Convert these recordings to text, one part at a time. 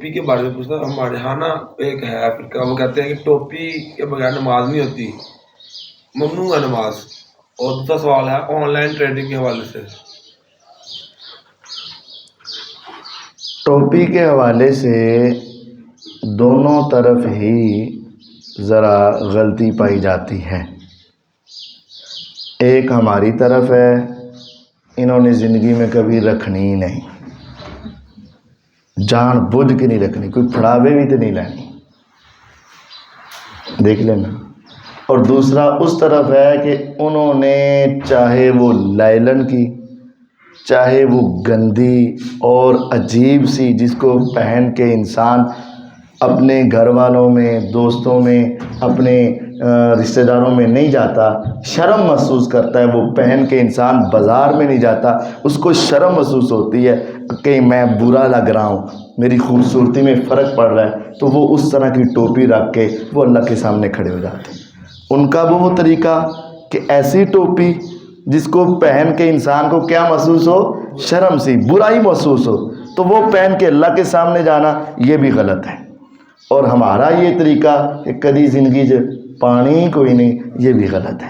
ٹوپی کے بارے میں پوچھنا، ہمارے یہاں نا ایک ہے فرقہ، وہ کہتے ہیں کہ ٹوپی کے بغیر نماز نہیں ہوتی، ممنوع ہے نماز۔ اور دوسرا سوال ہے آن لائن ٹریڈنگ کے حوالے سے۔ ٹوپی کے حوالے سے دونوں طرف ہی ذرا غلطی پائی جاتی ہے۔ ایک ہماری طرف ہے، انہوں نے زندگی میں کبھی رکھنی ہی نہیں، جان بوجھ کے نہیں رکھنی، کوئی پھڑاوے بھی تو نہیں لینی، دیکھ لینا۔ اور دوسرا اس طرف ہے کہ انہوں نے چاہے وہ لائلن کی، چاہے وہ گندی اور عجیب سی جس کو پہن کے انسان اپنے گھر والوں میں، دوستوں میں، اپنے رشتہ داروں میں نہیں جاتا، شرم محسوس کرتا ہے، وہ پہن کے انسان بازار میں نہیں جاتا، اس کو شرم محسوس ہوتی ہے کہ میں برا لگ رہا ہوں، میری خوبصورتی میں فرق پڑ رہا ہے، تو وہ اس طرح کی ٹوپی رکھ کے وہ اللہ کے سامنے کھڑے ہو جاتے ہیں۔ ان کا وہ طریقہ کہ ایسی ٹوپی جس کو پہن کے انسان کو کیا محسوس ہو، شرم سی، برائی محسوس ہو، تو وہ پہن کے اللہ کے سامنے جانا یہ بھی غلط ہے۔ اور ہمارا یہ طریقہ کہ کدی زندگی سے پانی کوئی نہیں، یہ بھی غلط ہے۔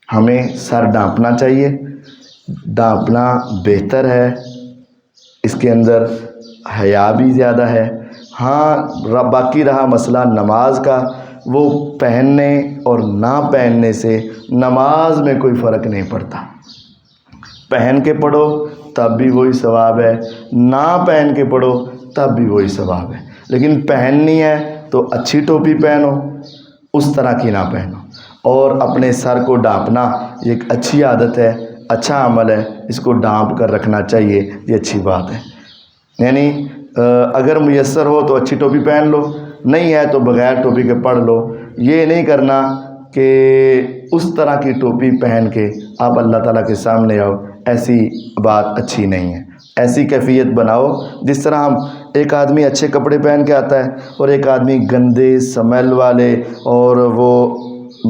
ہمیں سر ڈھانپنا چاہیے، ڈھانپنا بہتر ہے، اس کے اندر حیا بھی زیادہ ہے۔ ہاں باقی رہا مسئلہ نماز کا، وہ پہننے اور نہ پہننے سے نماز میں کوئی فرق نہیں پڑتا، پہن کے پڑھو تب بھی وہی ثواب ہے، نہ پہن کے پڑھو تب بھی وہی ثواب ہے۔ لیکن پہننی ہے تو اچھی ٹوپی پہنو، اس طرح کی نہ پہنو۔ اور اپنے سر کو ڈھانپنا یہ ایک اچھی عادت ہے، اچھا عمل ہے، اس کو ڈھانپ کر رکھنا چاہیے، یہ اچھی بات ہے۔ یعنی اگر میسر ہو تو اچھی ٹوپی پہن لو، نہیں ہے تو بغیر ٹوپی کے پڑھ لو۔ یہ نہیں کرنا کہ اس طرح کی ٹوپی پہن کے آپ اللہ تعالیٰ کے سامنے آؤ، ایسی بات اچھی نہیں ہے۔ ایسی کیفیت بناؤ جس طرح ہم ایک آدمی اچھے کپڑے پہن کے آتا ہے اور ایک آدمی گندے سمیل والے اور وہ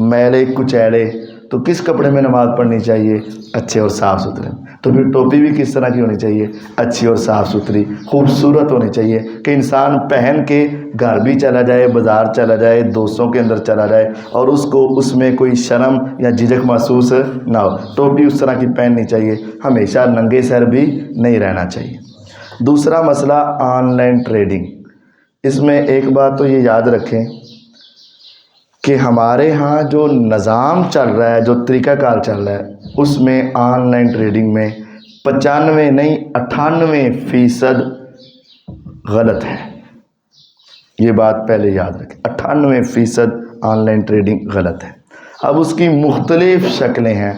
میلے کچیلے، تو کس کپڑے میں نماز پڑھنی چاہیے؟ اچھے اور صاف ستھرے۔ تو پھر ٹوپی بھی کس طرح کی ہونی چاہیے؟ اچھی اور صاف ستھری، خوبصورت ہونی چاہیے کہ انسان پہن کے گھر بھی چلا جائے، بازار چلا جائے، دوستوں کے اندر چلا جائے اور اس کو اس میں کوئی شرم یا جھجک محسوس نہ ہو۔ ٹوپی اس طرح کی پہننی چاہیے، ہمیشہ ننگے سر بھی نہیں رہنا چاہیے۔ دوسرا مسئلہ آن لائن ٹریڈنگ۔ اس میں ایک بات تو یہ یاد رکھیں کہ ہمارے ہاں جو نظام چل رہا ہے، جو طریقہ کار چل رہا ہے، اس میں آن لائن ٹریڈنگ میں 95 نہیں 98% غلط ہے۔ یہ بات پہلے یاد رکھیں، 98% آن لائن ٹریڈنگ غلط ہے۔ اب اس کی مختلف شکلیں ہیں،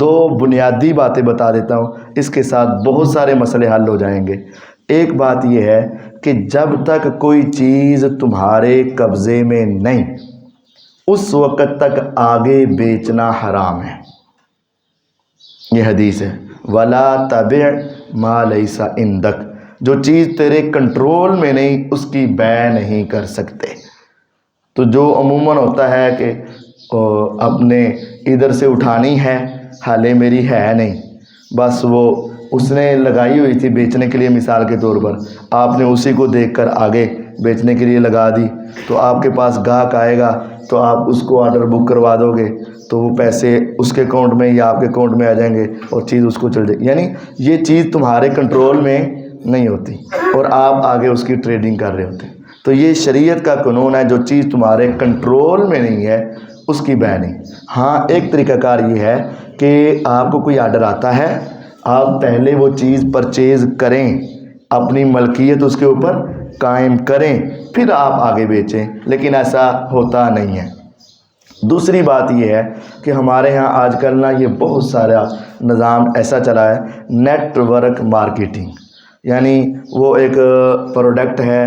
دو بنیادی باتیں بتا دیتا ہوں، اس کے ساتھ بہت سارے مسئلے حل ہو جائیں گے۔ ایک بات یہ ہے کہ جب تک کوئی چیز تمہارے قبضے میں نہیں، اس وقت تک آگے بیچنا حرام ہے۔ یہ حدیث ہے، وَلَا تَبِعْ مَا لَيْسَ عِندَكَ، جو چیز تیرے کنٹرول میں نہیں اس کی بیع نہیں کر سکتے۔ تو جو عموماً ہوتا ہے کہ اپنے ادھر سے اٹھانی ہے، حالے میری ہے نہیں، بس وہ اس نے لگائی ہوئی تھی بیچنے کے لیے، مثال کے طور پر آپ نے اسی کو دیکھ کر آگے بیچنے کے لیے لگا دی، تو آپ کے پاس گاہک آئے گا تو آپ اس کو آرڈر بک کروا دو گے، تو وہ پیسے اس کے اکاؤنٹ میں یا آپ کے اکاؤنٹ میں آ جائیں گے اور چیز اس کو چل جائے گی۔ یعنی یہ چیز تمہارے کنٹرول میں نہیں ہوتی اور آپ آگے اس کی ٹریڈنگ کر رہے ہوتے ہیں۔ تو یہ شریعت کا قانون ہے، جو چیز تمہارے کنٹرول میں نہیں ہے اس کی بیع نہیں۔ ہاں ایک طریقہ کار یہ ہے کہ آپ کو کوئی آرڈر آتا ہے، آپ پہلے وہ چیز پرچیز کریں، اپنی ملکیت اس کے اوپر قائم کریں، پھر آپ آگے بیچیں، لیکن ایسا ہوتا نہیں ہے۔ دوسری بات یہ ہے کہ ہمارے ہاں آج کل نا یہ بہت سارا نظام ایسا چلا ہے، نیٹ ورک مارکیٹنگ، یعنی وہ ایک پروڈکٹ ہے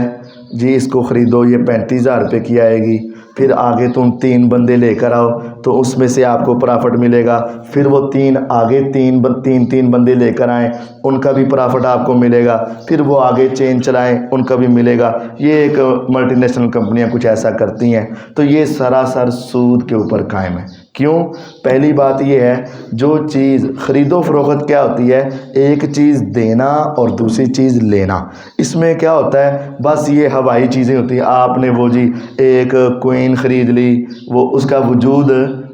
جی، اس کو خریدو، یہ 35,000 روپے کی آئے گی، پھر آگے تم 3 بندے لے کر آؤ، تو اس میں سے آپ کو پرافٹ ملے گا. پھر وہ تین بندے لے کر آئیں, ان کا بھی پرافٹ آپ کو ملے گا. پھر وہ آگے چین چلائیں, ان کا بھی ملے گا. یہ ایک ملٹی نیشنل کمپنیاں کچھ ایسا کرتی ہیں. تو یہ سراسر سود کے اوپر قائم ہے. کیوں؟ پہلی بات یہ ہے, جو چیز خرید و فروخت کیا ہوتی ہے, ایک چیز دینا اور دوسری چیز لینا. اس میں کیا ہوتا ہے, بس یہ ہوائی چیزیں ہوتی ہیں. آپ نے وہ جی ایک کوئن خرید لی, وہ اس کا وجود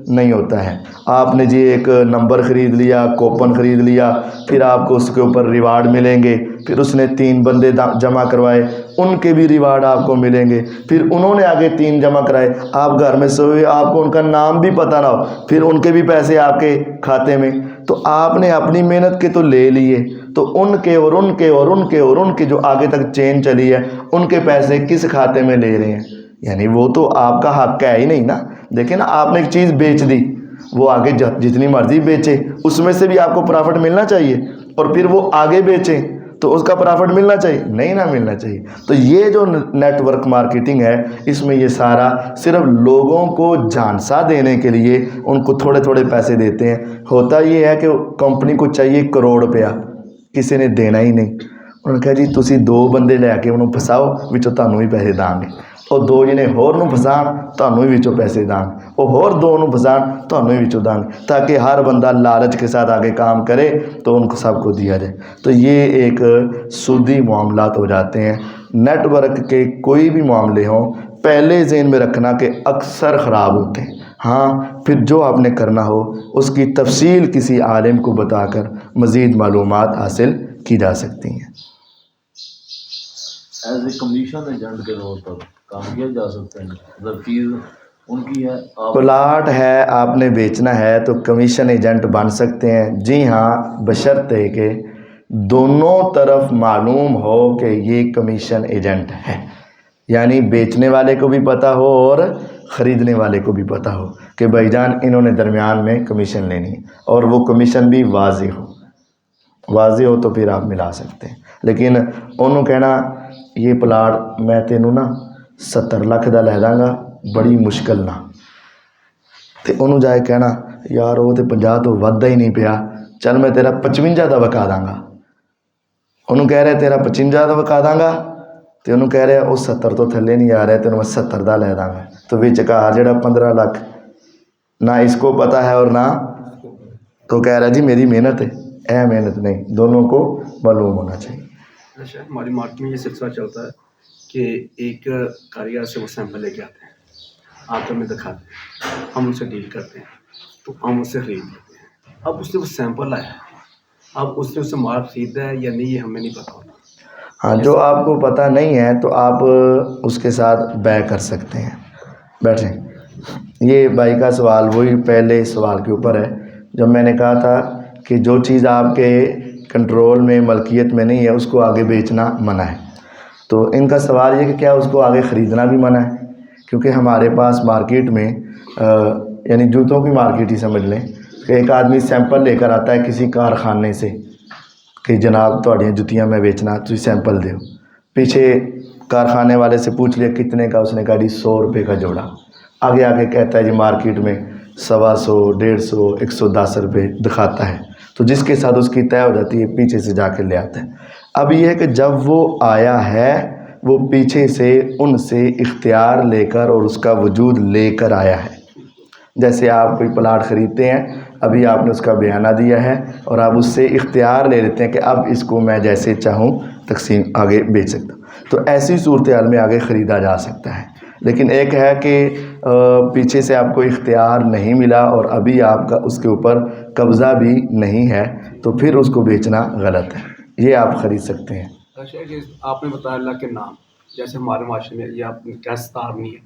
نہیں ہوتا ہے. آپ نے جی ایک نمبر خرید لیا, کوپن خرید لیا, پھر آپ کو اس کے اوپر ریوارڈ ملیں گے. پھر اس نے 3 بندے جمع کروائے, ان کے بھی ریوارڈ آپ کو ملیں گے. پھر انہوں نے آگے 3 جمع کرائے, آپ گھر میں سوئے, آپ کو ان کا نام بھی پتہ نہ ہو, پھر ان کے بھی پیسے آپ کے کھاتے میں. تو آپ نے اپنی محنت کے تو لے لیے, تو ان کے اور ان کے اور ان کے اور ان کے جو آگے تک چین چلی ہے, ان کے پیسے کس کھاتے میں لے رہے ہیں؟ یعنی وہ تو آپ کا حق ہے ہی نہیں نا. دیکھیں نا, آپ نے ایک چیز بیچ دی, وہ آگے جتنی مرضی بیچے, اس میں سے بھی آپ کو پرافٹ ملنا چاہیے. اور پھر وہ آگے بیچیں تو اس کا پرافٹ ملنا چاہیے, نہیں نہ ملنا چاہیے. تو یہ جو نیٹ ورک مارکیٹنگ ہے, اس میں یہ سارا صرف لوگوں کو جھانسا دینے کے لیے ان کو تھوڑے تھوڑے پیسے دیتے ہیں. ہوتا یہ ہے کہ کمپنی کو چاہیے 1 کروڑ روپیہ, کسی نے دینا ہی نہیں. انہوں نے کہا جی تسی 2 بندے لے کے انہوں پھساؤ, وچوں تانوں ہی پیسے دیں گے. اور 2 جنے ہور نوں پھسان, تانوں ہی وچوں پیسے دیں گے. اور ہور 2 نوں پھسان, تانوں ہی وچوں دیں گے. تاکہ ہر بندہ لالچ کے ساتھ آگے کام کرے تو ان کو سب کو دیا جائے. تو یہ ایک سودی معاملات ہو جاتے ہیں. نیٹ ورک کے کوئی بھی معاملے ہوں, پہلے ذہن میں رکھنا کہ اکثر خراب ہوتے ہیں. ہاں, پھر جو آپ نے کرنا ہو اس کی تفصیل کسی عالم کو بتا کر مزید معلومات حاصل کی جا سکتی ہیں. ایز اے کمیشن ایجنٹ کے طور پر کام کیا جا سکتا ہے, مطلب فیس ان کی ہے. پلاٹ ہے, آپ نے بیچنا ہے تو کمیشن ایجنٹ بن سکتے ہیں. جی ہاں, بشرطے کہ دونوں طرف معلوم ہو کہ یہ کمیشن ایجنٹ ہے. یعنی بیچنے والے کو بھی پتہ ہو اور خریدنے والے کو بھی پتہ ہو کہ بھائی جان انہوں نے درمیان میں کمیشن لینی ہے, اور وہ کمیشن بھی واضح ہو تو پھر آپ ملا سکتے ہیں. لیکن انہوں کہنا یہ پلاٹ میں تینوں نا 70 لاکھ دا لے داں گا بڑی مشکل نہ, تے انہوں جائے کہنا یار وہ تے 50 تو ودھا ہی نہیں پیا, چل میں تیرا 55 دا وکا داں گا. انہوں کہہ رہے تیرا 55 دا وکا داں گا, تے انہوں کہہ رہے وہ 70 تو تھلے نہیں آ رہے, تینوں میں 70 دا لے داں گا. تو وچکار جڑا 15 لاکھ نہ اس کو پتہ ہے اور نہ تو کہہ رہا جی میری محنت ہے. محنت نہیں, دونوں کو معلوم ہونا چاہیے. اچھا, ہماری مارکیٹ میں یہ سلسلہ چلتا ہے کہ ایک کاریگر سے وہ سیمپل لے کے آتے ہیں, آپ ہمیں دکھاتے ہیں, ہم ان سے ڈیل کرتے ہیں, تو ہم اس سے خرید لیتے ہیں. اب اس نے وہ سیمپل لایا ہے, اب اس نے اس سے مال خریدا ہے یا نہیں یہ ہمیں نہیں پتا ہوتا. ہاں, جو آپ کو پتہ نہیں ہے تو آپ اس کے ساتھ بے کر سکتے ہیں. بیٹھیں. یہ بھائی کا سوال وہی پہلے سوال کے اوپر ہے جب میں نے کہا تھا کہ جو چیز آپ کے کنٹرول میں ملکیت میں نہیں ہے اس کو آگے بیچنا منع ہے. تو ان کا سوال یہ کہ کیا اس کو آگے خریدنا بھی منع ہے, کیونکہ ہمارے پاس مارکیٹ میں یعنی جوتوں کی مارکیٹ ہی سمجھ لیں کہ ایک آدمی سیمپل لے کر آتا ہے کسی کارخانے سے کہ جناب تھوڑی جتیاں میں بیچنا, تھی سیمپل دو. پیچھے کارخانے والے سے پوچھ لیا کتنے کا, اس نے کہا جی 100 روپے کا جوڑا. آگے آگے کہتا ہے جی مارکیٹ میں 125, 150, 110 روپے دکھاتا ہے. تو جس کے ساتھ اس کی طے ہو جاتی ہے پیچھے سے جا کے لے آتا ہے. اب یہ ہے کہ جب وہ آیا ہے وہ پیچھے سے ان سے اختیار لے کر اور اس کا وجود لے کر آیا ہے. جیسے آپ کوئی پلاٹ خریدتے ہیں, ابھی آپ نے اس کا بیانہ دیا ہے اور آپ اس سے اختیار لے لیتے ہیں کہ اب اس کو میں جیسے چاہوں تقسیم آگے بیچ سکتا ہوں. تو ایسی صورتحال میں آگے خریدا جا سکتا ہے. لیکن ایک ہے کہ پیچھے سے آپ کو اختیار نہیں ملا اور ابھی آپ کا اس کے اوپر قبضہ بھی نہیں ہے, تو پھر اس کو بیچنا غلط ہے. یہ آپ خرید سکتے ہیں. اچھا, آپ نے بتایا اللہ کے نام, جیسے ہمارے معاشرے میں یہ آپ کیا ستار نہیں ہے,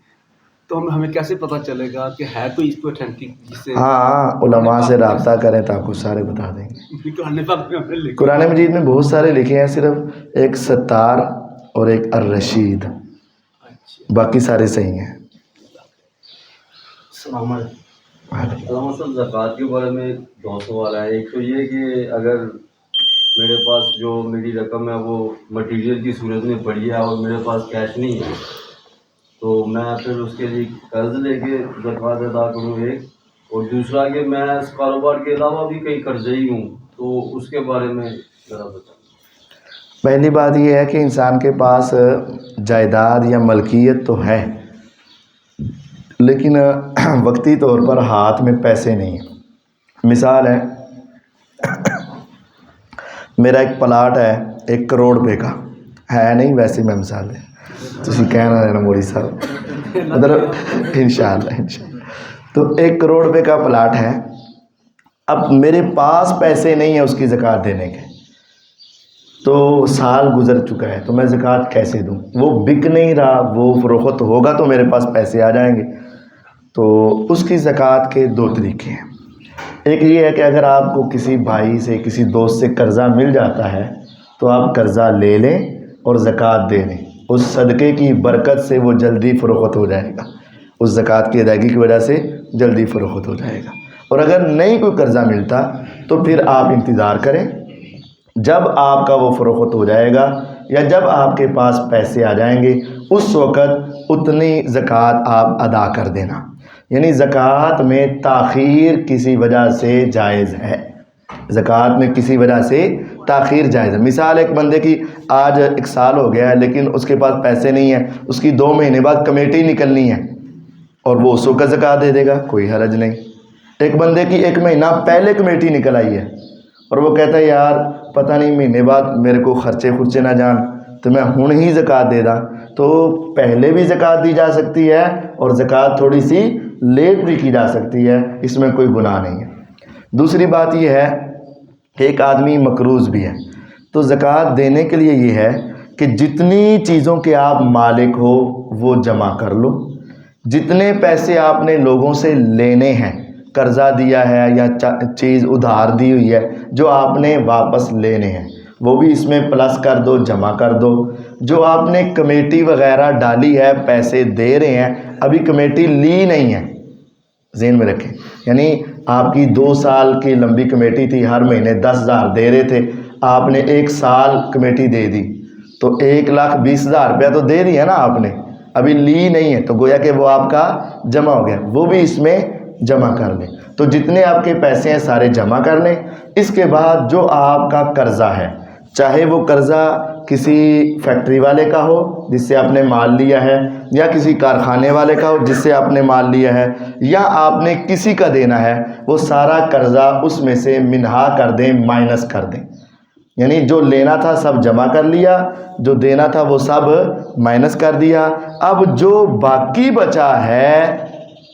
تو ہمیں کیسے پتہ چلے گا کہ ہے کوئی اس کو اتھینٹک جس سے ہاں, علماء سے رابطہ کریں تو آپ کو سارے بتا دیں گے. قرآن مجید میں بہت سارے لکھے ہیں, صرف ایک ستار اور ایک الرشید, باقی سارے صحیح ہیں. السلام علیکم. علامہ صاحب, زکوٰۃ کے بارے میں 2 سوال ہیں. ایک تو یہ کہ اگر میرے پاس جو میری رقم ہے وہ مٹیریل کی صورت میں پڑی ہے اور میرے پاس کیش نہیں ہے, تو میں پھر اس کے لیے قرض لے کے زکوٰۃ ادا کروں ایک, اور دوسرا کہ میں اس کاروبار کے علاوہ بھی کئی قرضئی ہوں، تو اس کے بارے میں ذرا بتائیں۔ پہلی بات یہ ہے کہ انسان کے پاس جائیداد یا ملکیت تو ہے، لیکن وقتی طور پر ہاتھ میں پیسے نہیں ہیں۔ مثال ہے، میرا ایک پلاٹ ہے 1 کروڑ روپے کا، ہے نہیں، ویسے میں مثال ہے، تسی کہنا رہنا موری صاحب ادھر، انشاءاللہ تو 1 کروڑ روپے کا پلاٹ ہے۔ اب میرے پاس پیسے نہیں ہیں اس کی زکوٰۃ دینے کے، تو سال گزر چکا ہے، تو میں زکوٰۃ کیسے دوں؟ وہ بک نہیں رہا، وہ فروخت ہوگا تو میرے پاس پیسے آ جائیں گے۔ تو اس کی زکوٰۃ کے 2 طریقے ہیں۔ ایک یہ ہے کہ اگر آپ کو کسی بھائی سے، کسی دوست سے قرضہ مل جاتا ہے تو آپ قرضہ لے لیں اور زکوٰۃ دے دیں، اس صدقے کی برکت سے وہ جلدی فروخت ہو جائے گا، اس زکوٰۃ کی ادائیگی کی وجہ سے جلدی فروخت ہو جائے گا۔ اور اگر نہیں کوئی قرضہ ملتا تو پھر آپ انتظار کریں، جب آپ کا وہ فروخت ہو جائے گا یا جب آپ کے پاس پیسے آ جائیں گے اس وقت اتنی زکوٰۃ آپ ادا کر دینا۔ یعنی زکوٰۃ میں تاخیر کسی وجہ سے جائز ہے، زکوٰۃ میں کسی وجہ سے تاخیر جائز ہے۔ مثال ایک بندے کی آج 1 سال ہو گیا ہے لیکن اس کے پاس پیسے نہیں ہیں، اس کی 2 مہینے بعد کمیٹی نکلنی ہے اور وہ اس وقت زکوٰۃ دے دے گا، کوئی حرج نہیں۔ ایک بندے کی 1 مہینہ پہلے کمیٹی نکل آئی ہے اور وہ کہتا ہے یار پتہ نہیں مہینے بعد میرے کو خرچے نہ جان تو میں ہن ہی زکوٰۃ دے داں، تو پہلے بھی زکوٰۃ دی جا سکتی ہے اور زکوٰۃ تھوڑی سی لیٹ بھی کی جا سکتی ہے، اس میں کوئی گناہ نہیں ہے۔ دوسری بات یہ ہے کہ ایک آدمی مقروض بھی ہے، تو زکوٰۃ دینے کے لیے یہ ہے کہ جتنی چیزوں کے آپ مالک ہو وہ جمع کر لو، جتنے پیسے آپ نے لوگوں سے لینے ہیں، قرضہ دیا ہے یا چیز ادھار دی ہوئی ہے جو آپ نے واپس لینے ہیں، وہ بھی اس میں پلس کر دو، جمع کر دو۔ جو آپ نے کمیٹی وغیرہ ڈالی ہے، پیسے دے رہے ہیں، ابھی کمیٹی لی نہیں ہے، ذہن میں رکھیں، یعنی آپ کی 2 سال کی لمبی کمیٹی تھی، ہر مہینے 10,000 دے رہے تھے، آپ نے 1 سال کمیٹی دے دی تو 1,20,000 روپیہ تو دے دی ہے نا آپ نے، ابھی لی نہیں ہے، تو گویا کہ وہ آپ کا جمع ہو گیا، وہ بھی اس میں جمع کر لیں۔ تو جتنے آپ کے پیسے ہیں سارے جمع کر لیں۔ اس کے بعد جو آپ کا قرضہ ہے، چاہے وہ قرضہ کسی فیکٹری والے کا ہو جس سے آپ نے مال لیا ہے، یا کسی کارخانے والے کا ہو جس سے آپ نے مال لیا ہے، یا آپ نے کسی کا دینا ہے، وہ سارا قرضہ اس میں سے منہا کر دیں، مائنس کر دیں۔ یعنی جو لینا تھا سب جمع کر لیا، جو دینا تھا وہ سب مائنس کر دیا۔ اب جو باقی بچا ہے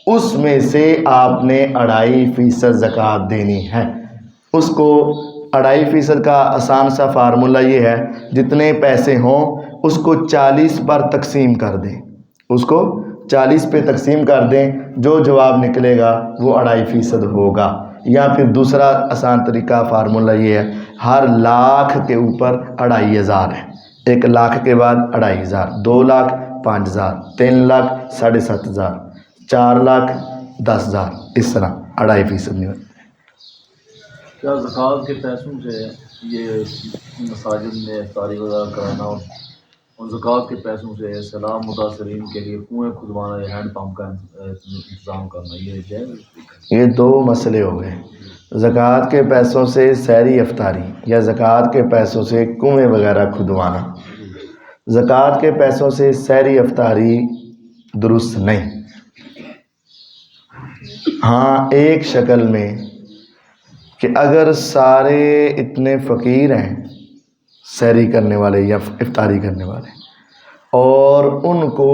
اس میں سے آپ نے 2.5% زکوٰۃ دینی ہے۔ اس کو 2.5% کا آسان سا فارمولہ یہ ہے، جتنے پیسے ہوں اس کو 40 پر تقسیم کر دیں، اس کو 40 پہ تقسیم کر دیں، جو جواب نکلے گا وہ 2.5% ہوگا۔ یا پھر دوسرا آسان طریقہ فارمولہ یہ ہے، ہر لاکھ کے اوپر 2.500 ہے، 1 لاکھ کے بعد 2.500، 2 لاکھ 5,000، 3 لاکھ 7,500، 4 لاکھ 10,000، اس طرح 2.5% نہیں ہوتا۔ کیا زکوٰۃ کے پیسوں سے یہ مساجد میں افطاری وغیرہ کرانا اور زکوٰۃ کے پیسوں سے سیلاب متاثرین کے لیے کنویں کھدوانا یا ہینڈ پمپ کا انتظام کرنا، یہ جائز؟ یہ 2 مسئلے ہو گئے، زکوٰۃ کے پیسوں سے سحری افطاری یا زکوٰۃ کے پیسوں سے کنویں وغیرہ کھدوانا۔ زکوٰۃ کے پیسوں سے سحری افطاری درست نہیں۔ ہاں ایک شکل میں کہ اگر سارے اتنے فقیر ہیں سحری کرنے والے یا افطاری کرنے والے، اور ان کو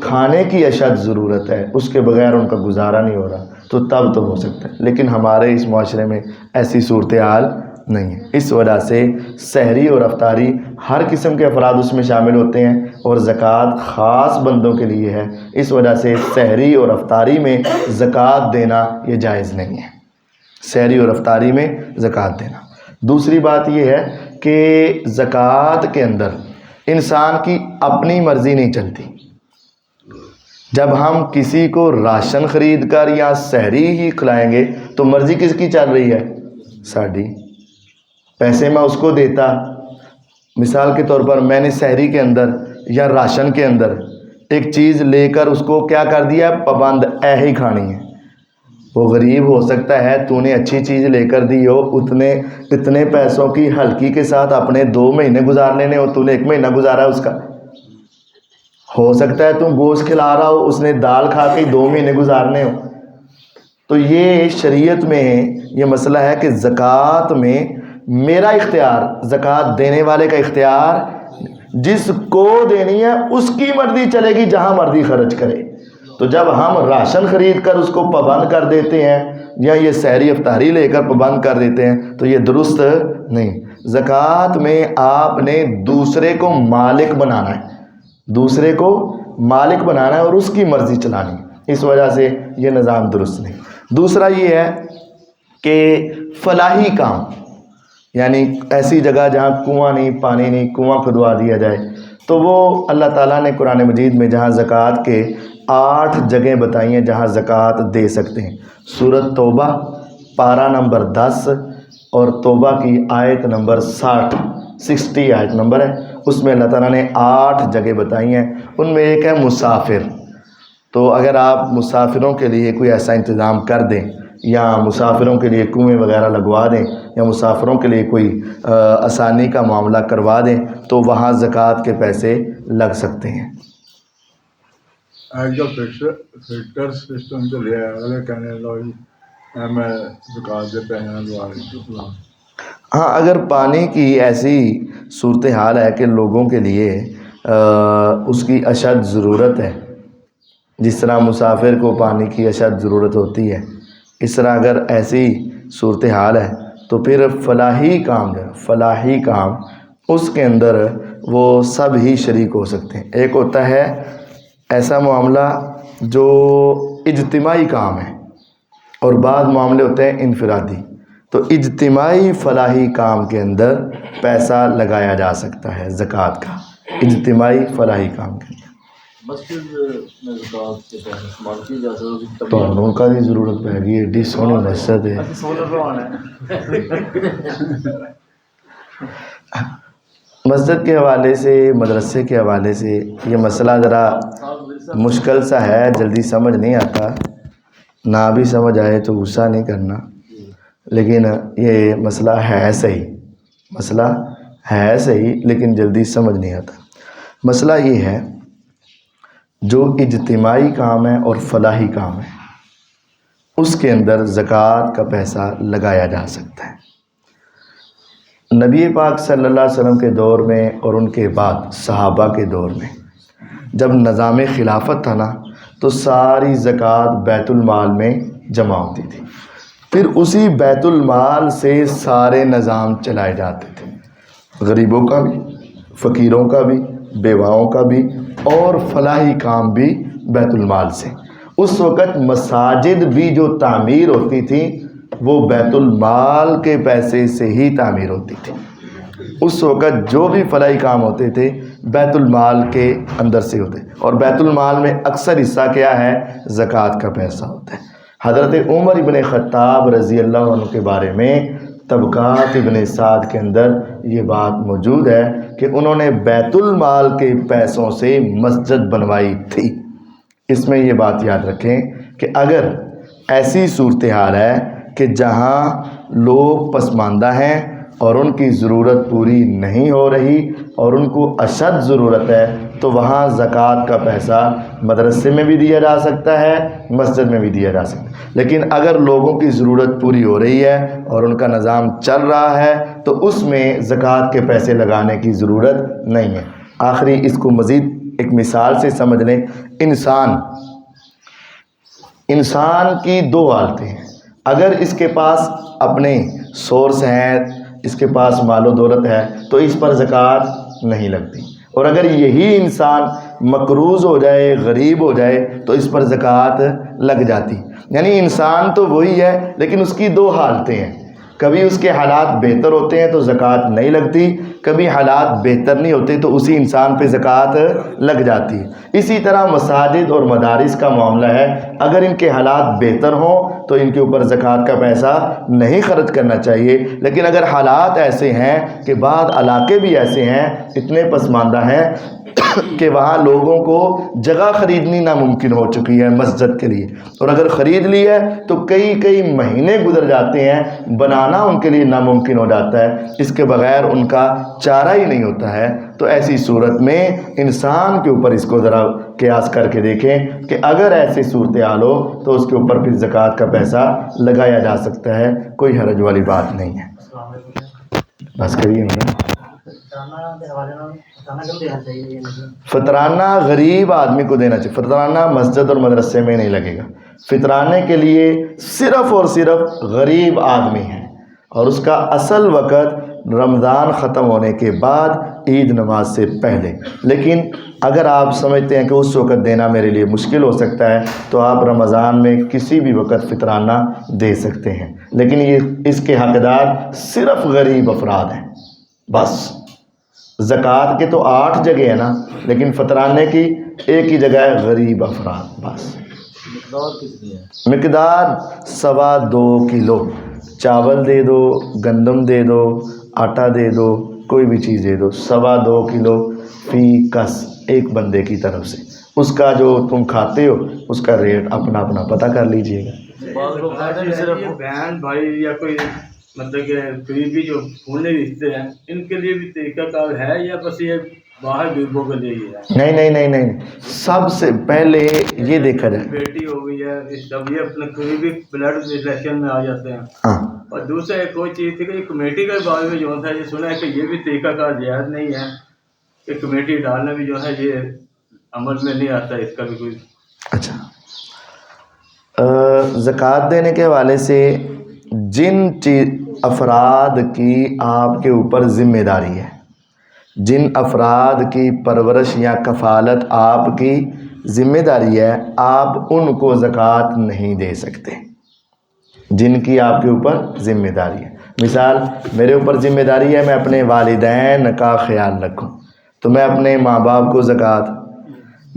کھانے کی اشد ضرورت ہے، اس کے بغیر ان کا گزارا نہیں ہو رہا، تو تب تو ہو سکتا ہے، لیکن ہمارے اس معاشرے میں ایسی صورتحال نہیں ہے۔ اس وجہ سے سحری اور افطاری ہر قسم کے افراد اس میں شامل ہوتے ہیں، اور زکوٰۃ خاص بندوں کے لیے ہے، اس وجہ سے سحری اور افطاری میں زکوٰۃ دینا یہ جائز نہیں ہے، سحری اور افطاری میں زکوٰۃ دینا۔ دوسری بات یہ ہے کہ زکوٰۃ کے اندر انسان کی اپنی مرضی نہیں چلتی۔ جب ہم کسی کو راشن خرید کر یا سحری ہی کھلائیں گے تو مرضی کس کی چل رہی ہے؟ ساڑھی۔ پیسے میں اس کو دیتا، مثال کے طور پر میں نے سحری کے اندر یا راشن کے اندر ایک چیز لے کر اس کو کیا کر دیا، پابند ہی کھانی ہے، وہ غریب ہو سکتا ہے تو نے اچھی چیز لے کر دی ہو، اتنے پیسوں کی ہلکی کے ساتھ اپنے 2 مہینے گزار لینے ہو، تو نے 1 مہینہ گزارا ہے اس کا۔ ہو سکتا ہے تم گوشت کھلا رہا ہو، اس نے دال کھا کے 2 مہینے گزارنے ہو۔ تو یہ شریعت میں یہ مسئلہ ہے کہ زکوٰۃ میں میرا اختیار، زکوٰۃ دینے والے کا اختیار، جس کو دینی ہے اس کی مرضی چلے گی، جہاں مرضی خرچ کرے۔ تو جب ہم راشن خرید کر اس کو پابند کر دیتے ہیں یا یہ سحری افطاری لے کر پابند کر دیتے ہیں تو یہ درست نہیں۔ زکوٰۃ میں آپ نے دوسرے کو مالک بنانا ہے، دوسرے کو مالک بنانا ہے اور اس کی مرضی چلانی ہے، اس وجہ سے یہ نظام درست نہیں۔ دوسرا یہ ہے کہ فلاحی کام، یعنی ایسی جگہ جہاں کنواں نہیں، پانی نہیں، کنواں کھدوا دیا جائے، تو وہ اللہ تعالیٰ نے قرآن مجید میں جہاں زکوٰۃ کے 8 جگہیں بتائی ہیں جہاں زکوٰۃ دے سکتے ہیں۔ سورۃ توبہ پارہ نمبر 10 اور توبہ کی آیت نمبر 60 آیت نمبر ہے، اس میں اللہ تعالیٰ نے 8 جگہ بتائی ہیں۔ ان میں ایک ہے مسافر، تو اگر آپ مسافروں کے لیے کوئی ایسا انتظام کر دیں یا مسافروں کے لیے کنویں وغیرہ لگوا دیں یا مسافروں کے لیے کوئی آسانی کا معاملہ کروا دیں تو وہاں زکوٰۃ کے پیسے لگ سکتے ہیں۔ آج کل فلٹر سسٹم چلے آیا، اگلے کہنے لو جی میں زکوٰۃ دے پیسے نہ دوا رہی۔ ہاں، اگر پانی کی ایسی صورتحال ہے کہ لوگوں کے لیے اس کی اشد ضرورت ہے، جس طرح مسافر کو پانی کی اشد ضرورت ہوتی ہے، اس طرح اگر ایسی صورتحال ہے تو پھر فلاحی کام اس کے اندر وہ سب ہی شریک ہو سکتے ہیں۔ ایک ہوتا ہے ایسا معاملہ جو اجتماعی کام ہے اور بعض معاملے ہوتے ہیں انفرادی، تو اجتماعی فلاحی کام کے اندر پیسہ لگایا جا سکتا ہے زکوٰۃ کا، اجتماعی فلاحی کام کے اندر۔ مسجد میں زکوٰۃ کے پیسے استعمال کیے جا سکتے ہیں۔ تو کا بھی ضرورت پہ گئی، ایڈی سونی مسجد ہے۔ مسجد کے حوالے سے، مدرسے کے حوالے سے یہ مسئلہ ذرا مشکل سا ہے، جلدی سمجھ نہیں آتا، نہ بھی سمجھ آئے تو غصہ نہیں کرنا، لیکن یہ مسئلہ ہے صحیح لیکن جلدی سمجھ نہیں آتا۔ مسئلہ یہ ہے جو اجتماعی کام ہے اور فلاحی کام ہے اس کے اندر زکوٰۃ کا پیسہ لگایا جا سکتا ہے۔ نبی پاک صلی اللہ علیہ وسلم کے دور میں اور ان کے بعد صحابہ کے دور میں جب نظام خلافت تھا نا تو ساری زکوٰۃ بیت المال میں جمع ہوتی تھی، پھر اسی بیت المال سے سارے نظام چلائے جاتے تھے، غریبوں کا بھی، فقیروں کا بھی، بیواؤں کا بھی، اور فلاحی کام بھی بیت المال سے۔ اس وقت مساجد بھی جو تعمیر ہوتی تھی وہ بیت المال کے پیسے سے ہی تعمیر ہوتی تھی۔ اس وقت جو بھی فلاحی کام ہوتے تھے بیت المال کے اندر سے ہوتے، اور بیت المال میں اکثر حصہ کیا ہے؟ زکوٰۃ کا پیسہ ہوتا ہے۔ حضرت عمر ابن خطاب رضی اللہ عنہ کے بارے میں طبقات ابن سعد کے اندر یہ بات موجود ہے کہ انہوں نے بیت المال کے پیسوں سے مسجد بنوائی تھی۔ اس میں یہ بات یاد رکھیں کہ اگر ایسی صورتحال ہے کہ جہاں لوگ پسماندہ ہیں اور ان کی ضرورت پوری نہیں ہو رہی اور ان کو اشد ضرورت ہے تو وہاں زکوٰۃ کا پیسہ مدرسے میں بھی دیا جا سکتا ہے، مسجد میں بھی دیا جا سکتا ہے۔ لیکن اگر لوگوں کی ضرورت پوری ہو رہی ہے اور ان کا نظام چل رہا ہے تو اس میں زکوٰۃ کے پیسے لگانے کی ضرورت نہیں ہے۔ آخری اس کو مزید ایک مثال سے سمجھ لیں۔ انسان کی 2 حالتیں ہیں، اگر اس کے پاس اپنے سورس ہیں، اس کے پاس مال و دولت ہے تو اس پر زکوٰۃ نہیں لگتی، اور اگر یہی انسان مقروض ہو جائے، غریب ہو جائے تو اس پر زکوٰۃ لگ جاتی۔ یعنی انسان تو وہی ہے لیکن اس کی 2 حالتیں ہیں، کبھی اس کے حالات بہتر ہوتے ہیں تو زکوٰۃ نہیں لگتی، کبھی حالات بہتر نہیں ہوتے تو اسی انسان پہ زکوٰۃ لگ جاتی ہے۔ اسی طرح مساجد اور مدارس کا معاملہ ہے، اگر ان کے حالات بہتر ہوں تو ان کے اوپر زکوٰۃ کا پیسہ نہیں خرچ کرنا چاہیے، لیکن اگر حالات ایسے ہیں کہ بعض علاقے بھی ایسے ہیں، اتنے پسماندہ ہیں کہ وہاں لوگوں کو جگہ خریدنی ناممکن ہو چکی ہے مسجد کے لیے، اور اگر خرید لی ہے تو کئی مہینے گزر جاتے ہیں، بنانا ان کے لیے ناممکن ہو جاتا ہے، اس کے بغیر ان کا چارہ ہی نہیں ہوتا ہے۔ تو ایسی صورت میں انسان کے اوپر اس کو ذرا قیاس کر کے دیکھیں کہ اگر ایسی صورتحال ہو تو اس کے اوپر پھر زکوٰۃ کا پیسہ لگایا جا سکتا ہے، کوئی حرج والی بات نہیں ہے۔ بس کریے فطرانہ غریب آدمی کو دینا چاہیے، فطرانہ مسجد اور مدرسے میں نہیں لگے گا، فطرانے کے لیے صرف اور صرف غریب آدمی ہے، اور اس کا اصل وقت رمضان ختم ہونے کے بعد عید نماز سے پہلے۔ لیکن اگر آپ سمجھتے ہیں کہ اس وقت دینا میرے لیے مشکل ہو سکتا ہے تو آپ رمضان میں کسی بھی وقت فطرانہ دے سکتے ہیں، لیکن اس کے حقدار صرف غریب افراد ہیں بس۔ زکوٰۃ کے تو 8 جگہ ہیں نا، لیکن فطرانے کی ایک ہی جگہ ہے، غریب افراد بس۔ مقدار کتنی ہے؟ مقدار 2.25 کلو چاول دے دو، گندم دے دو، آٹا دے دو، کوئی بھی چیز دے دو، 2.25 کلو فی کس ایک بندے کی طرف سے۔ اس کا جو تم کھاتے ہو اس کا ریٹ اپنا اپنا پتہ کر لیجئے گا۔ بعض لوگ کہتے ہیں کہ صرف بہن بھائی یا کوئی مطلب کہ قریبی جو پھولنے رشتے ہیں، ان کے لیے بھی طریقہ کار ہے یا بس یہ باہر بزرگوں کے لیے ہی ہے؟ نہیں، سب سے پہلے یہ دیکھا جائے، بیٹی ہو گئی ہے، جب یہ اپنے قریبی بلڈ ریلیشن میں آ جاتے ہیں۔ ہاں اور دوسرا ایک اور چیز تھی کہ کمیٹی کے بارے میں جو تھا یہ سنا ہے کہ یہ بھی طریقہ کار جائز نہیں ہے، کہ کمیٹی ڈالنا بھی جو ہے یہ عمل میں نہیں آتا، اس کا بھی کوئی۔ اچھا، زکوٰۃ دینے کے حوالے سے جن افراد کی آپ کے اوپر ذمہ داری ہے، جن افراد کی پرورش یا کفالت آپ کی ذمہ داری ہے، آپ ان کو زکوٰۃ نہیں دے سکتے، جن کی آپ کے اوپر ذمہ داری ہے۔ مثال میرے اوپر ذمہ داری ہے میں اپنے والدین کا خیال رکھوں، تو میں اپنے ماں باپ کو زکوٰۃ،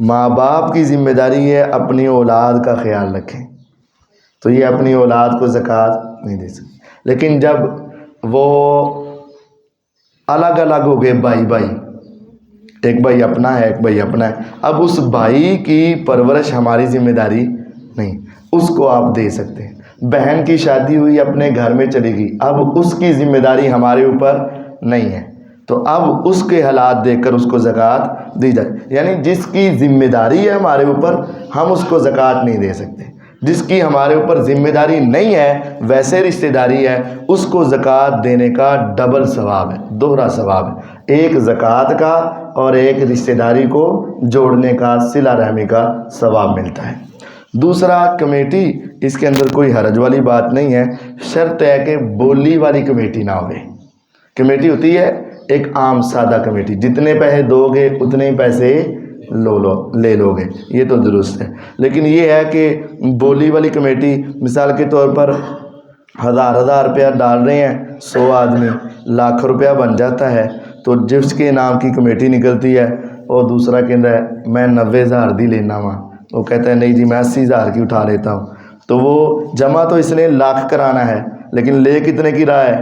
ماں باپ کی ذمہ داری ہے اپنی اولاد کا خیال رکھیں، تو یہ اپنی اولاد کو زکوٰۃ نہیں دے سکتے۔ لیکن جب وہ الگ الگ ہو گئے بھائی، ایک بھائی اپنا ہے ایک بھائی اپنا ہے، اب اس بھائی کی پرورش ہماری ذمہ داری نہیں، اس کو آپ دے سکتے ہیں۔ بہن کی شادی ہوئی اپنے گھر میں چلی گئی، اب اس کی ذمہ داری ہمارے اوپر نہیں ہے، تو اب اس کے حالات دیکھ کر اس کو زکوٰۃ دی جائے، یعنی جس کی ذمہ داری ہے ہمارے اوپر ہم اس کو زکوٰۃ نہیں دے سکتے، جس کی ہمارے اوپر ذمہ داری نہیں ہے ویسے رشتہ داری ہے اس کو زکوٰۃ دینے کا ڈبل ثواب ہے، دوہرا ثواب ہے، ایک زکوٰۃ کا اور ایک رشتہ داری کو جوڑنے کا، صلہ رحمی کا ثواب ملتا ہے۔ دوسرا کمیٹی، اس کے اندر کوئی حرج والی بات نہیں ہے، شرط ہے کہ بولی والی کمیٹی نہ ہوئے۔ کمیٹی ہوتی ہے ایک عام سادہ کمیٹی، جتنے پیسے دو گے اتنے ہی پیسے لے لو گے، یہ تو درست ہے۔ لیکن یہ ہے کہ بولی والی کمیٹی، مثال کے طور پر 1000 روپیہ ڈال رہے ہیں 100 آدمی، 1,00,000 روپیہ بن جاتا ہے، تو جس کے نام کی کمیٹی نکلتی ہے اور دوسرا کہتا ہے میں 90,000 دی لینا وا، وہ کہتا ہے نہیں جی میں 80,000 کی اٹھا لیتا ہوں، تو وہ جمع تو اس نے 1,00,000 کرانا ہے لیکن لے کتنے کی رہا ہے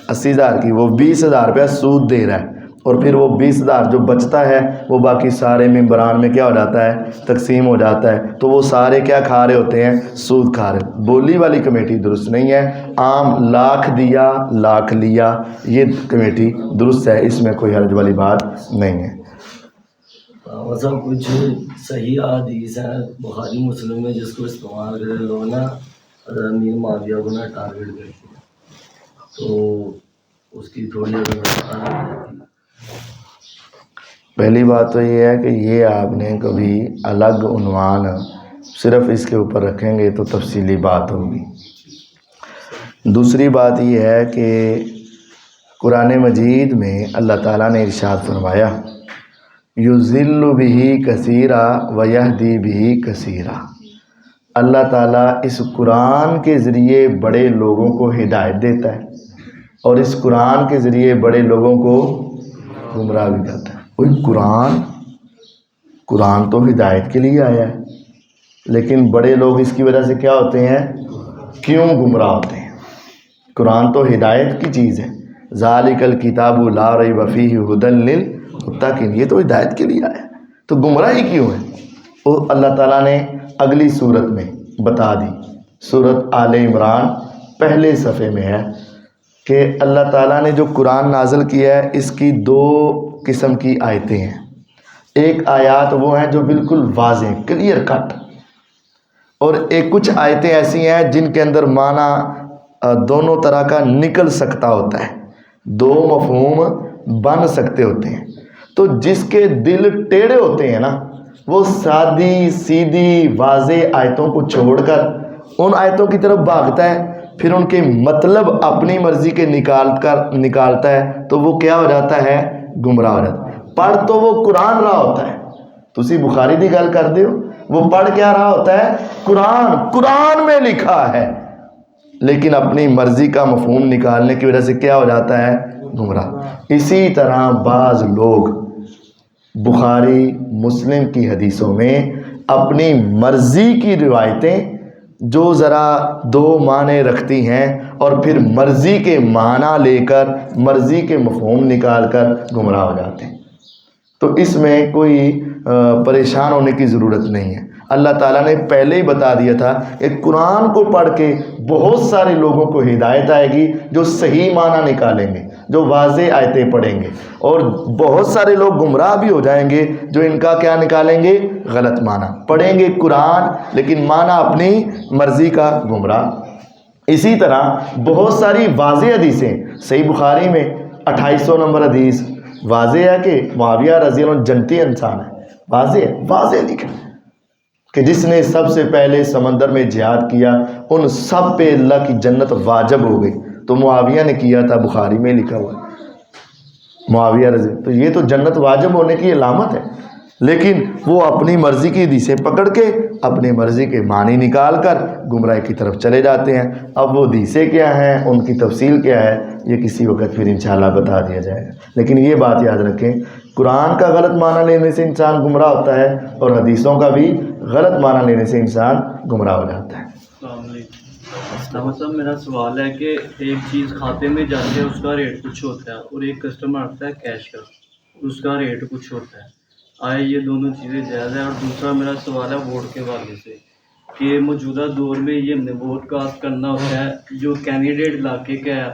80,000 کی، وہ 20,000 روپیہ سود دے رہا ہے، اور پھر وہ 20,000 جو بچتا ہے وہ باقی سارے ممبران میں کیا ہو جاتا ہے، تقسیم ہو جاتا ہے، تو وہ سارے کیا کھا رہے ہوتے ہیں، سود کھا رہے۔ بولی والی کمیٹی درست نہیں ہے، عام 1,00,000 دیا 1,00,000 لیا، یہ کمیٹی درست ہے، اس میں کوئی حرج والی بات نہیں ہے۔ مطلب کچھ صحیح حدیث ہیں بخاری مسلم میں جس کو استعمال کرے لوگ نا امیر معاویہ کو نا ٹارگیٹ کرتے ہیں، تو اس کی تھوڑی پہلی بات تو یہ ہے کہ یہ آپ نے کبھی الگ عنوان صرف اس کے اوپر رکھیں گے تو تفصیلی بات ہوگی۔ دوسری بات یہ ہے کہ قرآن مجید میں اللہ تعالیٰ نے ارشاد فرمایا یُضِلُّ بِهِ کثیرا وَیَہْدِی بِهِ کثیرا، اللہ تعالیٰ اس قرآن کے ذریعے بڑے لوگوں کو ہدایت دیتا ہے اور اس قرآن کے ذریعے بڑے لوگوں کو گمراہ بھی کرتا ہے۔ وہی قرآن تو ہدایت کے لیے آیا ہے، لیکن بڑے لوگ اس کی وجہ سے کیا ہوتے ہیں، کیوں گمراہ ہوتے ہیں؟ قرآن تو ہدایت کی چیز ہے، ذالک الکتاب لا ریب فیہ ھدی للمتقین، یہ تو ہدایت کے لیے آیا ہے۔ تو گمراہی کیوں ہے؟ وہ اللہ تعالیٰ نے اگلی صورت میں بتا دی. صورت آل عمران پہلے صفحے میں ہے کہ اللہ تعالیٰ نے جو قرآن نازل کیا ہے اس کی 2 قسم کی آیتیں ہیں. ایک آیات وہ ہیں جو بالکل واضح کلیئر کٹ، اور ایک کچھ آیتیں ایسی ہیں جن کے اندر معنی دونوں طرح کا نکل سکتا ہوتا ہے، 2 مفہوم بن سکتے ہوتے ہیں. تو جس کے دل ٹیڑھے ہوتے ہیں نا، وہ سادی سیدھی واضح آیتوں کو چھوڑ کر ان آیتوں کی طرف بھاگتا ہے، پھر ان کے مطلب اپنی مرضی کے نکالتا ہے، تو وہ کیا ہو جاتا ہے؟ گمراہ ہو جاتا ہے. پڑھ تو وہ قرآن رہا ہوتا ہے، تسی بخاری دی گل کر دے ہو، وہ پڑھ کیا رہا ہوتا ہے؟ قرآن میں لکھا ہے، لیکن اپنی مرضی کا مفہوم نکالنے کی وجہ سے کیا ہو جاتا ہے؟ گمراہ. اسی طرح بعض لوگ بخاری مسلم کی حدیثوں میں اپنی مرضی کی روایتیں جو ذرا 2 معنی رکھتی ہیں اور پھر مرضی کے معنی لے کر مرضی کے مفہوم نکال کر گمراہ ہو جاتے ہیں. تو اس میں کوئی پریشان ہونے کی ضرورت نہیں ہے. اللہ تعالیٰ نے پہلے ہی بتا دیا تھا کہ قرآن کو پڑھ کے بہت سارے لوگوں کو ہدایت آئے گی جو صحیح معنی نکالیں گے، جو واضح آیتیں پڑھیں گے، اور بہت سارے لوگ گمراہ بھی ہو جائیں گے جو ان کا کیا نکالیں گے؟ غلط معنی. پڑھیں گے قرآن لیکن معنی اپنی مرضی کا گمراہ. اسی طرح بہت ساری واضح حدیثیں صحیح بخاری میں 2800 نمبر حدیث واضح ہے کہ معاویہ رضی اللہ عنہ جنتی انسان ہے. واضح لکھا کہ جس نے سب سے پہلے سمندر میں جہاد کیا ان سب پہ اللہ کی جنت واجب ہو گئی. تو معاویہ نے کیا تھا، بخاری میں لکھا ہوا ہے معاویہ رضی. تو یہ تو جنت واجب ہونے کی علامت ہے، لیکن وہ اپنی مرضی کی حدیثیں پکڑ کے اپنی مرضی کے معنی نکال کر گمراہی کی طرف چلے جاتے ہیں. اب وہ حدیثیں کیا ہیں، ان کی تفصیل کیا ہے، یہ کسی وقت پھر انشاءاللہ بتا دیا جائے گا. لیکن یہ بات یاد رکھیں، قرآن کا غلط معنی لینے سے انسان گمراہ ہوتا ہے، اور حدیثوں کا بھی غلط معنی لینے سے انسان گمراہ ہو جاتا ہے. السلام صاحب، میرا سوال ہے کہ ایک چیز کھاتے میں جاتی ہے اس کا ریٹ کچھ ہوتا ہے، اور ایک کسٹمر آتا ہے کیش کا، اس کا ریٹ کچھ ہوتا ہے. آئے یہ دونوں چیزیں جائز ہیں؟ اور دوسرا میرا سوال ہے ووٹ کے حوالے سے کہ موجودہ دور میں یہ ہم نے ووٹ کاسٹ کرنا ہوتا ہے، جو کینڈیڈیٹ علاقے کا ہے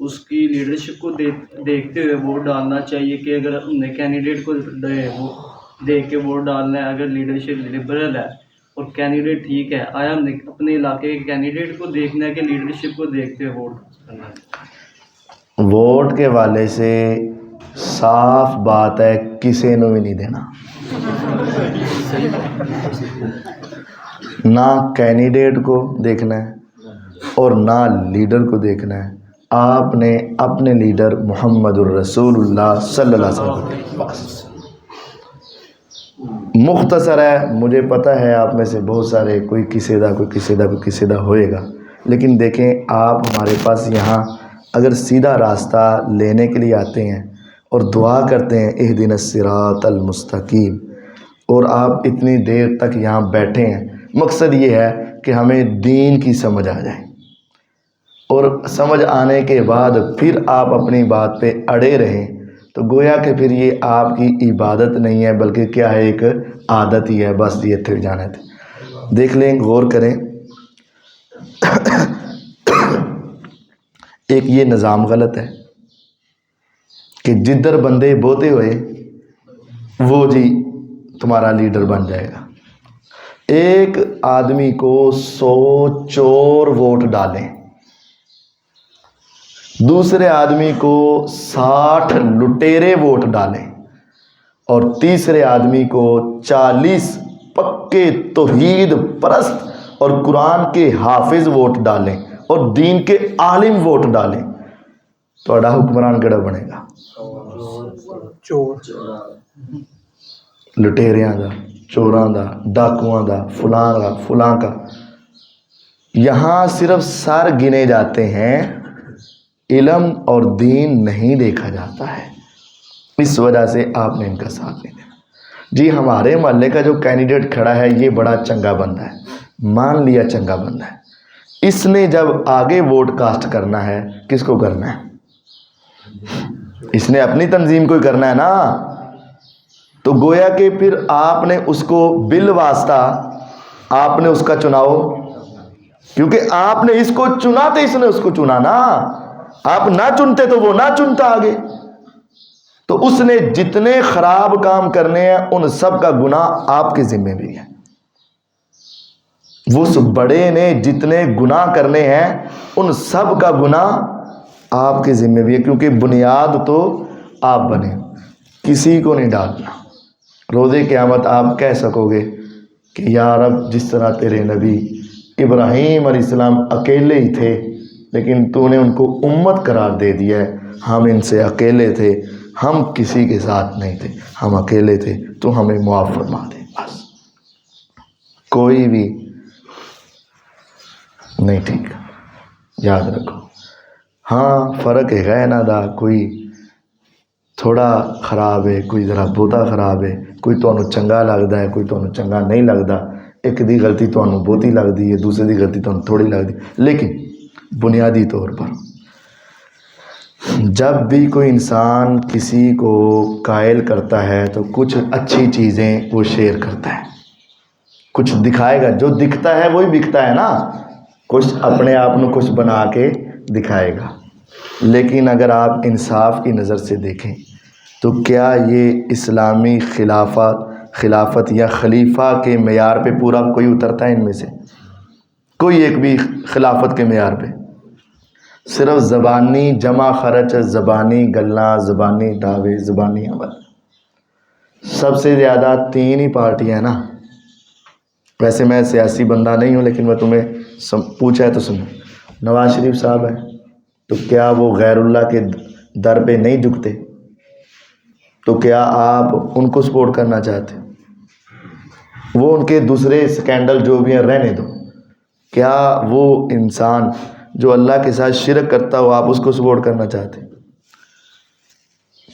اس کی لیڈرشپ کو دیکھتے ہوئے ووٹ ڈالنا چاہیے کہ اگر ہم نے کینڈیڈیٹ کو دیکھ کے ووٹ ڈالنا ہے، اگر لیڈرشپ لبرل ہے اور کینڈیڈیٹ ٹھیک ہے، آیا ہم نے اپنے علاقے کے کینڈیڈیٹ کو دیکھنا ہے کہ لیڈرشپ کو دیکھتے ہوئے ووٹ کرنا ہے؟ ووٹ کے والے سے صاف بات ہے، کسی نے بھی نہیں دینا، نہ کینڈیڈیٹ کو دیکھنا ہے اور نہ لیڈر کو دیکھنا ہے. آپ نے اپنے لیڈر محمد الرسول اللہ صلی اللہ علیہ وسلم بس. مختصر ہے، مجھے پتہ ہے آپ میں سے بہت سارے کوئی کسی دا ہوئے گا، لیکن دیکھیں آپ ہمارے پاس یہاں اگر سیدھا راستہ لینے کے لیے آتے ہیں اور دعا کرتے ہیں اہدنا الصراط المستقیم، اور آپ اتنی دیر تک یہاں بیٹھے ہیں، مقصد یہ ہے کہ ہمیں دین کی سمجھ آ جائے، اور سمجھ آنے کے بعد پھر آپ اپنی بات پہ اڑے رہیں، تو گویا کہ پھر یہ آپ کی عبادت نہیں ہے بلکہ کیا ہے، ایک عادت ہی ہے. بس یہ تھک جانا تھے. دیکھ لیں، غور کریں. ایک یہ نظام غلط ہے کہ جدھر بندے بوتے ہوئے وہ جی تمہارا لیڈر بن جائے گا. ایک آدمی کو 100 چور ووٹ ڈالیں، دوسرے آدمی کو 60 لٹیرے ووٹ ڈالیں، اور تیسرے آدمی کو 40 پکے توحید پرست اور قرآن کے حافظ ووٹ ڈالیں اور دین کے عالم ووٹ ڈالیں، تو اڑا حکمران کیڑا بنے گا؟ چور، لٹیریاں دا، چوراں دا، ڈاکواں دا، فلاں کا. یہاں صرف سر گنے جاتے ہیں، علم اور دین نہیں دیکھا جاتا ہے. اس وجہ سے آپ نے ان کا ساتھ نہیں دینا. جی ہمارے محلے کا جو کینڈیڈیٹ کھڑا ہے یہ بڑا چنگا بندہ ہے، مان لیا چنگا بندہ ہے، اس نے جب آگے ووٹ کاسٹ کرنا ہے کس کو کرنا ہے؟ اس نے اپنی تنظیم کو ہی کرنا ہے نا. تو گویا کہ پھر آپ نے اس کو بالواسطہ آپ نے اس کا چناؤ، کیونکہ آپ نے اس کو چنا تو اس نے اس کو چنا نا، آپ نہ چنتے تو وہ نہ چنتا آگے. تو اس نے جتنے خراب کام کرنے ہیں ان سب کا گناہ آپ کے ذمہ بھی ہے. اس بڑے نے جتنے گناہ کرنے ہیں ان سب کا گناہ آپ کے ذمہ بھی ہے، کیونکہ بنیاد تو آپ بنے، کسی کو نہیں ڈالنا. روز قیامت آپ کہہ سکو گے کہ یا رب جس طرح تیرے نبی ابراہیم علیہ السلام اکیلے ہی تھے لیکن تو نے ان کو امت قرار دے دیا ہے، ہم ان سے اکیلے تھے، ہم کسی کے ساتھ نہیں تھے، ہم اکیلے تھے، تو ہمیں معاف فرما دے. بس کوئی بھی نہیں ٹھیک، یاد رکھو. ہاں فرق ہے غیر نہ دا، کوئی تھوڑا خراب ہے، کوئی ذرا بہتا خراب ہے، کوئی تمہیں چنگا لگتا ہے، کوئی تمہیں چنگا نہیں لگتا. ایک دی غلطی تمہیں بہتی لگتی ہے، دوسرے دی غلطی تمہیں تھوڑی لگتی، لیکن بنیادی طور پر جب بھی کوئی انسان کسی کو قائل کرتا ہے تو کچھ اچھی چیزیں وہ شیئر کرتا ہے، کچھ دکھائے گا. جو دکھتا ہے وہی بکتا ہے نا، کچھ اپنے آپ کو کچھ بنا کے دکھائے گا. لیکن اگر آپ انصاف کی نظر سے دیکھیں تو کیا یہ اسلامی خلافت یا خلیفہ کے معیار پہ پورا کوئی اترتا ہے؟ ان میں سے کوئی ایک بھی خلافت کے معیار پہ؟ صرف زبانی جمع خرچ، زبانی گلاں، زبانی دعوے، زبانی عمل. سب سے زیادہ 3 ہی پارٹیاں ہیں نا. ویسے میں سیاسی بندہ نہیں ہوں لیکن میں تمہیں پوچھا ہے تو سنو. نواز شریف صاحب ہیں تو کیا وہ غیر اللہ کے در پہ نہیں جھکتے؟ تو کیا آپ ان کو سپورٹ کرنا چاہتے؟ وہ ان کے دوسرے سکینڈل جو بھی ہیں رہنے دو. کیا وہ انسان جو اللہ کے ساتھ شرک کرتا ہو آپ اس کو سپورٹ کرنا چاہتے؟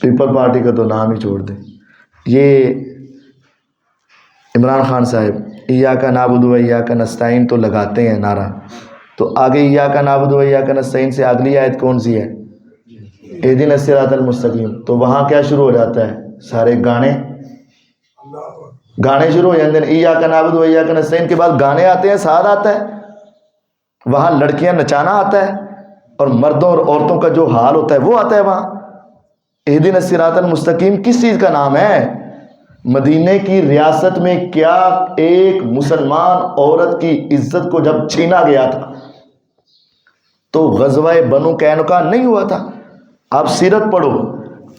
پیپل پارٹی کا تو نام ہی چھوڑ دیں. یہ عمران خان صاحب ایاک نعبد و ایاک نستعین تو لگاتے ہیں نعرہ، تو آگے ایاک نعبد و ایاک نستعین سے اگلی آیت کون سی ہے؟ اہدنا الصراط المستقیم. تو وہاں کیا شروع ہو جاتا ہے؟ سارے گانے شروع ہو جاتے ہیں. ایاک نعبد و ایاک نستعین کے بعد گانے آتے ہیں، ساتھ آتا ہے، وہاں لڑکیاں نچانا آتا ہے، اور مردوں اور عورتوں کا جو حال ہوتا ہے وہ آتا ہے وہاں. اہدنا الصراط المستقیم کس چیز کا نام ہے؟ مدینے کی ریاست میں کیا ایک مسلمان عورت کی عزت کو جب چھینا گیا تھا تو غزوہ بنو قینقاع نہیں ہوا تھا؟ آپ سیرت پڑھو.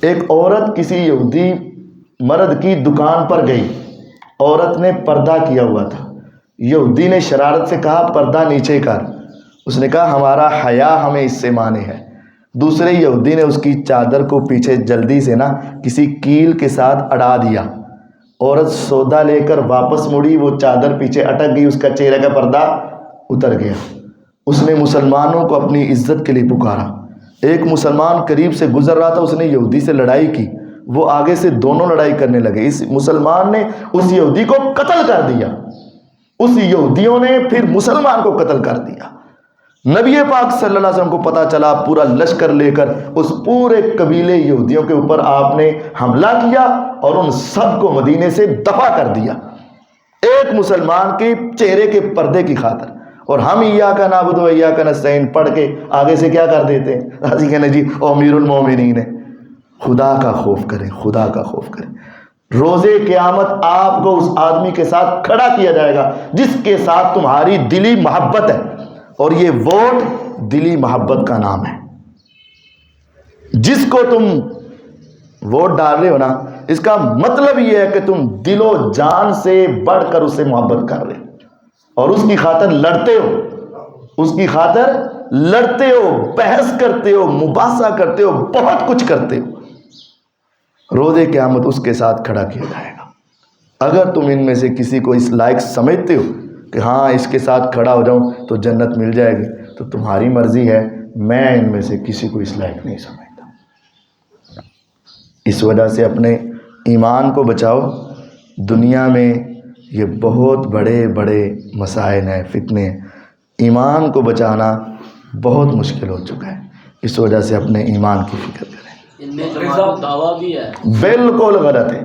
ایک عورت کسی یہودی مرد کی دکان پر گئی، عورت نے پردہ کیا ہوا تھا، یہودی نے شرارت سے کہا پردہ نیچے کر، اس نے کہا ہمارا حیا ہمیں اس سے مانے ہے. دوسرے یہودی نے اس کی چادر کو پیچھے جلدی سے کسی کیل کے ساتھ اڑا دیا. عورت سودا لے کر واپس مڑی، وہ چادر پیچھے اٹک گئی، اس کا چہرے کا پردہ اتر گیا. اس نے مسلمانوں کو اپنی عزت کے لیے پکارا. ایک مسلمان قریب سے گزر رہا تھا، اس نے یہودی سے لڑائی کی، وہ آگے سے دونوں لڑائی کرنے لگے. اس مسلمان نے اس یہودی کو قتل کر دیا، اس یہودیوں نے پھر مسلمان کو قتل کر دیا. نبی پاک صلی اللہ علیہ وسلم کو پتہ چلا، پورا لشکر لے کر اس پورے قبیلے یہودیوں کے اوپر آپ نے حملہ کیا اور ان سب کو مدینے سے دفع کر دیا ایک مسلمان کے چہرے کے پردے کی خاطر. اور ہم ایاک نعبد و ایاک نستعین پڑھ کے آگے سے کیا کر دیتے ہیں؟ راضی کہنے جی امیر المومنین ہے. خدا کا خوف کریں، خدا کا خوف کریں. روز قیامت آپ کو اس آدمی کے ساتھ کھڑا کیا جائے گا جس کے ساتھ تمہاری دلی محبت ہے، اور یہ ووٹ دلی محبت کا نام ہے. جس کو تم ووٹ ڈال رہے ہو نا، اس کا مطلب یہ ہے کہ تم دل و جان سے بڑھ کر اس سے محبت کر رہے ہو اور اس کی خاطر لڑتے ہو، اس کی خاطر لڑتے ہو، بحث کرتے ہو، مباحثہ کرتے ہو، بہت کچھ کرتے ہو. روز قیامت اس کے ساتھ کھڑا کیا جائے گا. اگر تم ان میں سے کسی کو اس لائق سمجھتے ہو کہ ہاں اس کے ساتھ کھڑا ہو جاؤں تو جنت مل جائے گی تو تمہاری مرضی ہے. میں ان میں سے کسی کو اس لائق نہیں سمجھتا. اس وجہ سے اپنے ایمان کو بچاؤ. دنیا میں یہ بہت بڑے بڑے مسائل ہیں، فتنے. ایمان کو بچانا بہت مشکل ہو چکا ہے. اس وجہ سے اپنے ایمان کی فکر کریں. ان میں جماعت دعویٰ بھی ہے، بالکل غلط ہے.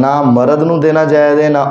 ਨਾ ਮਰਦ ਨੂੰ ਦੇਣਾ ਜਾਇਜ਼ ਹੈ ਨਾ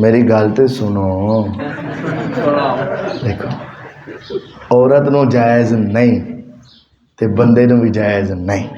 ਮੇਰੀ ਗੱਲ ਤੇ ਸੁਣੋ, ਦੇਖੋ ਔਰਤ ਨੂੰ ਜਾਇਜ਼ ਨਹੀਂ ਤੇ ਬੰਦੇ ਨੂੰ ਵੀ ਜਾਇਜ਼ ਨਹੀਂ।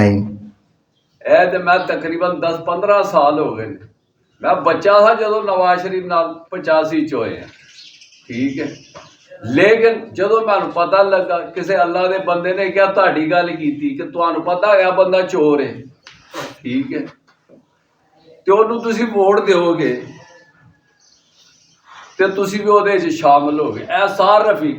ਨਹੀਂ ਇਹ ਤੇ ਮੈਂ ਤਕਰੀਬਨ 10-15 ਸਾਲ ਹੋ ਗਏ ਨੇ। ਮੈਂ ਬੱਚਾ ਸੀ ਜਦੋਂ ਨਵਾਜ਼ ਸ਼ਰੀਫ ਨਾਲ 85 ਚ ਹੋਏ ਆ, ਠੀਕ ਹੈ। ਲੇਕਿਨ ਜਦੋਂ ਮੈਨੂੰ ਪਤਾ ਲੱਗਾ ਕਿਸੇ ਅੱਲਾ ਦੇ ਬੰਦੇ ਨੇ ਕਿਹਾ ਤੁਹਾਡੀ ਗੱਲ ਕੀਤੀ ਕਿ ਤੁਹਾਨੂੰ ਪਤਾ ਹੈ ਬੰਦਾ ਚੋਰ ਹੈ, ਠੀਕ ਹੈ, ਤੇ ਉਹਨੂੰ ਤੁਸੀਂ ਵੋਟ ਦਿਓਗੇ ਤੇ ਤੁਸੀਂ ਵੀ ਉਹਦੇ 'ਚ ਸ਼ਾਮਲ ਹੋਗੇ। ਇਹ ਸਾਰ ਰਫੀਕ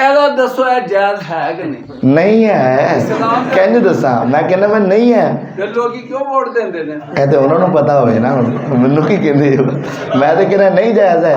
ਇਹਦਾ ਦੱਸੋ ਇਹ ਜਾਇਜ਼ ਹੈ ਕਿ ਨਹੀਂ? ਨਹੀਂ ਹੈ। ਕਹਿੰਦੇ ਦੱਸਾਂ ਮੈਂ ਕਹਿੰਦਾ ਮੈਂ ਨਹੀਂ ਹੈ ਤੇ ਲੋਕੀ ਕਿਉਂ ਵੋਟ ਦਿੰਦੇ ਨੇ? ਇਹ ਤੇ ਉਹਨਾਂ ਨੂੰ ਪਤਾ ਹੋਵੇ ਨਾ, ਹੁਣ ਮੈਨੂੰ ਕੀ ਕਹਿੰਦੇ ਹੋ, ਮੈਂ ਤਾਂ ਕਹਿੰਦਾ ਨਹੀਂ ਜਾਇਜ਼ ਹੈ।